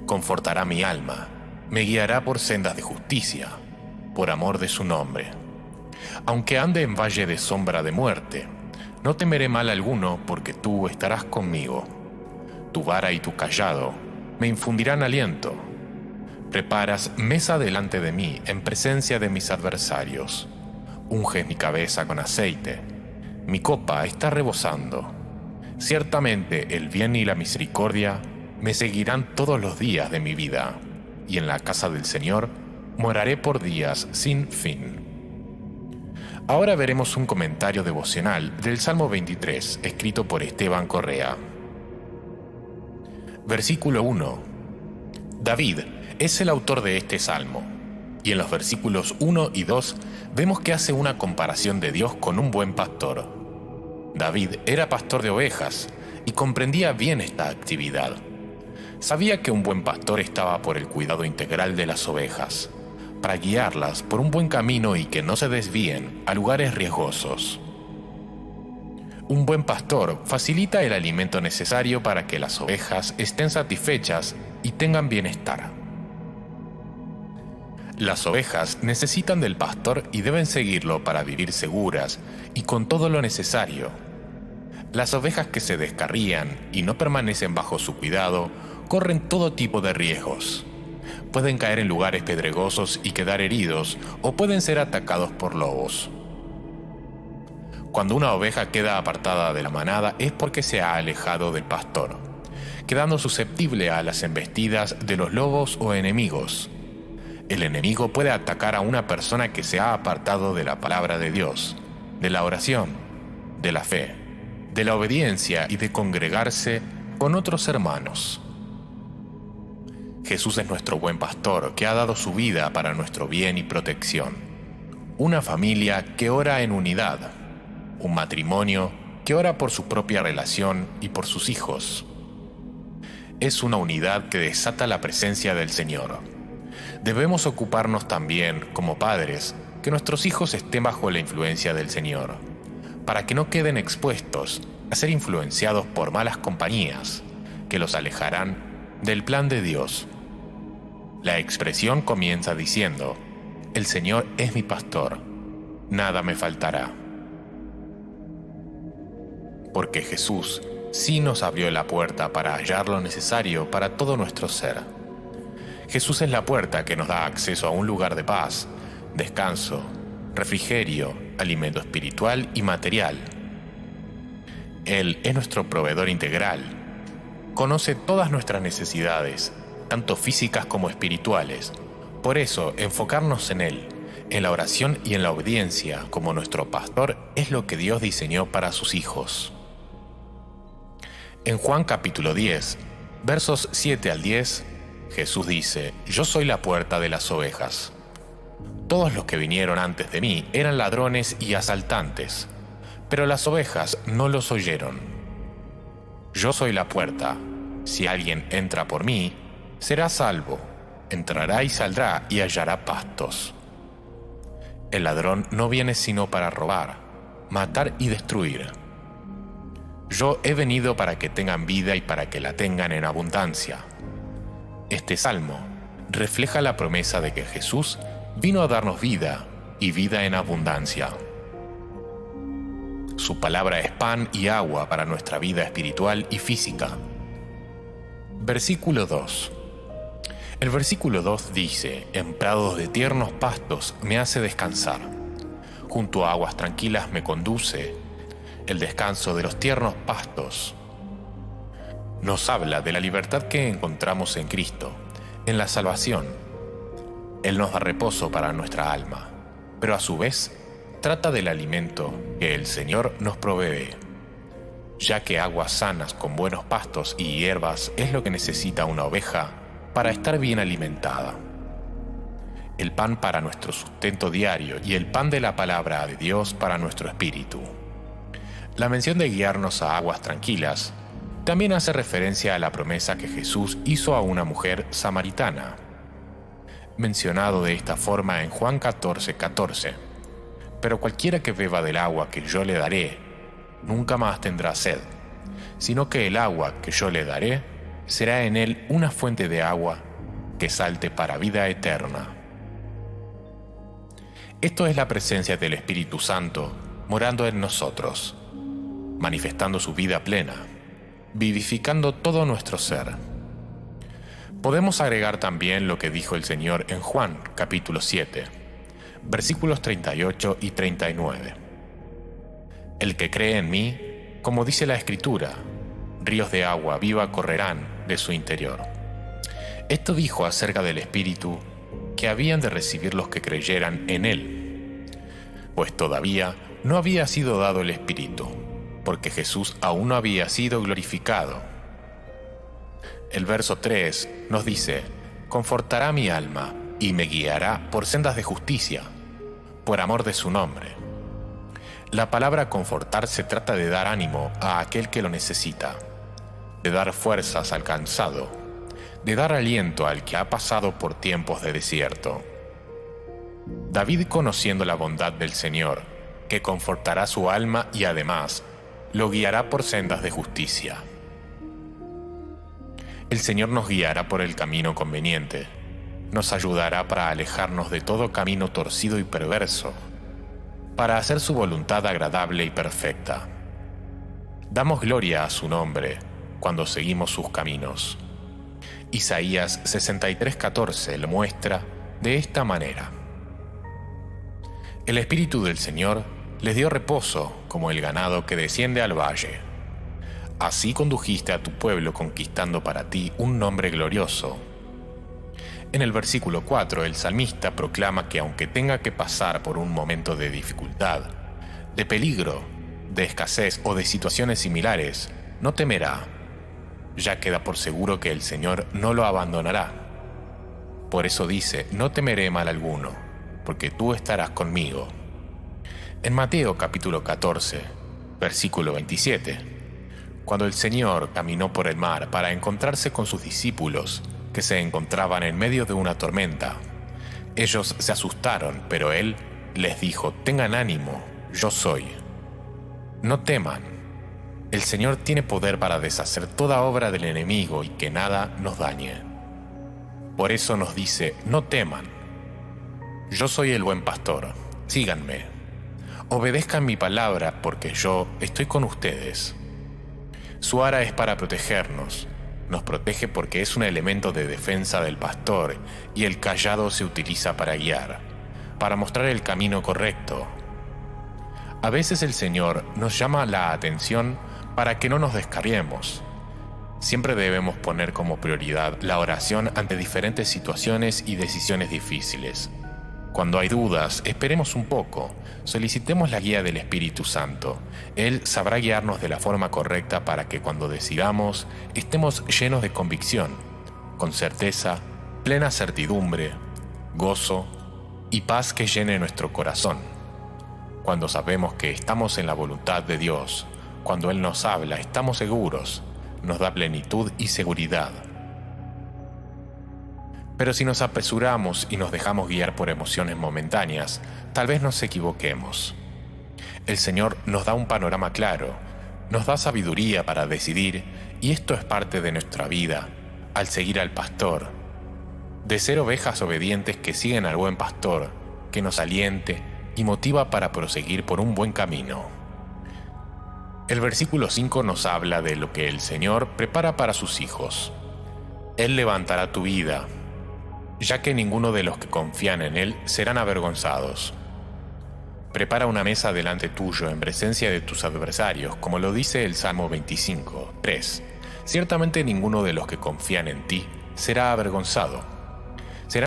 Confortará mi alma, me guiará por sendas de justicia, por amor de su nombre. Aunque ande en valle de sombra de muerte, no temeré mal alguno, porque tú estarás conmigo. Tu vara y tu cayado me infundirán aliento. Preparas mesa delante de mí en presencia de mis adversarios. Unges mi cabeza con aceite. Mi copa está rebosando. Ciertamente el bien y la misericordia me seguirán todos los días de mi vida, y en la casa del Señor moraré por días sin fin. Ahora veremos un comentario devocional del Salmo 23, escrito por Esteban Correa. Versículo 1. David es el autor de este salmo, y en los versículos 1 y 2 vemos que hace una comparación de Dios con un buen pastor. David era pastor de ovejas y comprendía bien esta actividad. Sabía que un buen pastor estaba por el cuidado integral de las ovejas, para guiarlas por un buen camino y que no se desvíen a lugares riesgosos. Un buen pastor facilita el alimento necesario para que las ovejas estén satisfechas y tengan bienestar. Las ovejas necesitan del pastor y deben seguirlo para vivir seguras y con todo lo necesario. Las ovejas que se descarrían y no permanecen bajo su cuidado corren todo tipo de riesgos. Pueden caer en lugares pedregosos y quedar heridos, o pueden ser atacados por lobos. Cuando una oveja queda apartada de la manada es porque se ha alejado del pastor, quedando susceptible a las embestidas de los lobos o enemigos. El enemigo puede atacar a una persona que se ha apartado de la palabra de Dios, de la oración, de la fe, de la obediencia y de congregarse con otros hermanos. Jesús es nuestro buen pastor que ha dado su vida para nuestro bien y protección. Una familia que ora en unidad. Un matrimonio que ora por su propia relación y por sus hijos. Es una unidad que desata la presencia del Señor. Debemos ocuparnos también, como padres, que nuestros hijos estén bajo la influencia del Señor, para que no queden expuestos a ser influenciados por malas compañías, que los alejarán del plan de Dios. La expresión comienza diciendo: el Señor es mi pastor, nada me faltará. Porque Jesús sí nos abrió la puerta para hallar lo necesario para todo nuestro ser. Jesús es la puerta que nos da acceso a un lugar de paz, descanso, refrigerio, alimento espiritual y material. Él es nuestro proveedor integral. Conoce todas nuestras necesidades, tanto físicas como espirituales. Por eso, enfocarnos en Él, en la oración y en la obediencia como nuestro pastor es lo que Dios diseñó para sus hijos. En Juan capítulo 10, versos 7 al 10, Jesús dice: Yo soy la puerta de las ovejas. Todos los que vinieron antes de mí eran ladrones y asaltantes, pero las ovejas no los oyeron. Yo soy la puerta. Si alguien entra por mí, será salvo. Entrará y saldrá y hallará pastos. El ladrón no viene sino para robar, matar y destruir. Yo he venido para que tengan vida y para que la tengan en abundancia. Este salmo refleja la promesa de que Jesús vino a darnos vida y vida en abundancia. Su palabra es pan y agua para nuestra vida espiritual y física. Versículo 2. El versículo 2 dice: En prados de tiernos pastos me hace descansar. Junto a aguas tranquilas me conduce. El descanso de los tiernos pastos. Nos habla de la libertad que encontramos en Cristo, en la salvación. Él nos da reposo para nuestra alma, pero a su vez trata del alimento que el Señor nos provee. ya que aguas sanas con buenos pastos y hierbas es lo que necesita una oveja para estar bien alimentada. El pan para nuestro sustento diario y el pan de la palabra de Dios para nuestro espíritu. La mención de guiarnos a aguas tranquilas también hace referencia a la promesa que Jesús hizo a una mujer samaritana, mencionado de esta forma en Juan 14:14. Pero cualquiera que beba del agua que yo le daré, nunca más tendrá sed, sino que el agua que yo le daré será en él una fuente de agua que salte para vida eterna. Esto es la presencia del Espíritu Santo morando en nosotros, manifestando su vida plena, vivificando todo nuestro ser. Podemos agregar también lo que dijo el Señor en Juan capítulo 7, versículos 38 y 39. El que cree en mí, como dice la Escritura, ríos de agua viva correrán de su interior. Esto dijo acerca del Espíritu que habían de recibir los que creyeran en Él, pues todavía no había sido dado el Espíritu, porque Jesús aún no había sido glorificado. El verso 3 nos dice: confortará mi alma y me guiará por sendas de justicia, por amor de su nombre. La palabra confortar se trata de dar ánimo a aquel que lo necesita, de dar fuerzas al cansado, de dar aliento al que ha pasado por tiempos de desierto. David, conociendo la bondad del Señor, que confortará su alma y además lo guiará por sendas de justicia. El Señor nos guiará por el camino conveniente, nos ayudará para alejarnos de todo camino torcido y perverso, para hacer su voluntad agradable y perfecta. Damos gloria a su nombre cuando seguimos sus caminos. Isaías 63:14 lo muestra de esta manera: el Espíritu del Señor les dio reposo como el ganado que desciende al valle. Así condujiste a tu pueblo conquistando para ti un nombre glorioso. En el versículo 4, el salmista proclama que aunque tenga que pasar por un momento de dificultad, de peligro, de escasez o de situaciones similares, no temerá, ya queda por seguro que el Señor no lo abandonará. Por eso dice: no temeré mal alguno, porque tú estarás conmigo. En Mateo capítulo 14, versículo 27, cuando el Señor caminó por el mar para encontrarse con sus discípulos, que se encontraban en medio de una tormenta, ellos se asustaron, pero Él les dijo: tengan ánimo, yo soy. No teman. El Señor tiene poder para deshacer toda obra del enemigo y que nada nos dañe. Por eso nos dice: no teman. Yo soy el buen pastor, síganme. Obedezcan mi palabra porque yo estoy con ustedes. Su ara es para protegernos. Nos protege porque es un elemento de defensa del pastor y el cayado se utiliza para guiar, para mostrar el camino correcto. A veces el Señor nos llama la atención para que no nos descarriemos. Siempre debemos poner como prioridad la oración ante diferentes situaciones y decisiones difíciles. Cuando hay dudas, esperemos un poco, solicitemos la guía del Espíritu Santo. Él sabrá guiarnos de la forma correcta para que cuando decidamos estemos llenos de convicción, con certeza, plena certidumbre, gozo y paz que llene nuestro corazón. Cuando sabemos que estamos en la voluntad de Dios, cuando Él nos habla, estamos seguros, nos da plenitud y seguridad. Pero si nos apresuramos y nos dejamos guiar por emociones momentáneas, tal vez nos equivoquemos. El Señor nos da un panorama claro, nos da sabiduría para decidir, y esto es parte de nuestra vida, al seguir al pastor, de ser ovejas obedientes que siguen al buen pastor, que nos aliente y motiva para proseguir por un buen camino. El versículo 5 nos habla de lo que el Señor prepara para sus hijos. Él levantará tu vida, ya que ninguno de los que confían en Él serán avergonzados. Prepara una mesa delante tuyo en presencia de tus adversarios, como lo dice el Salmo 25:3. Ciertamente ninguno de los que confían en ti será avergonzado.